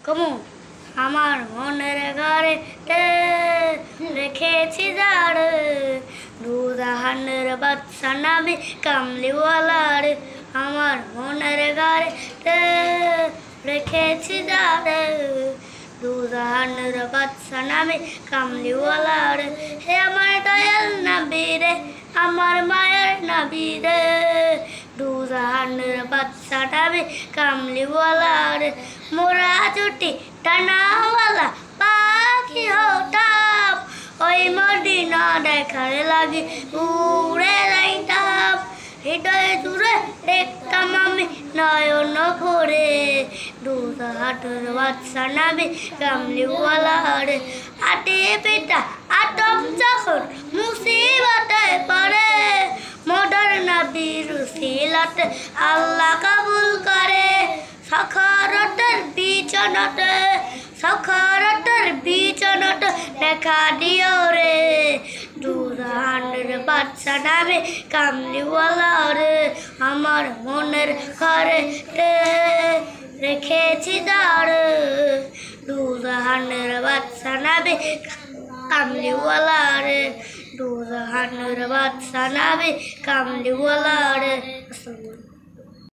কমু আমার মনের ঘরে রেখেছি যার দুজাহানের বাদশা নামে কামলিওয়ালার আমার মনের ঘরে রেখেছি যার দুজাহানের বাদশা নামে কামলিওয়ালার হে আমার দয়াল নবী রে আমার মায়ের নবী রে দুজাহানের বাদশা নামে কামলিওয়ালার মোরা জুটি টানাওয়ালা পাখি হতাম ওই মদিনা দেখার লাগে উড়ে যাইতাম হৃদয় জুড়ে দেখতাম আমি নয়ন ভরে দুজাহানের বাদশা নামে কামলিওয়ালার আটে পিতা আদম যখন মুসিবতে পড়ে মদর নবীর উসিলাতে আল্লাহ কবুল করে সখরতের বিচনতে দেখা দিও রে দুজাহানের বাদশা নামে কামলিওয়ালা রে আমার মনের ঘরে রেখেছি দাঁড় দুজাহানের বাদশা নামে কামলিওয়ালা রে দুজাহানের বাদশা নামে কামলিওয়ালা রে।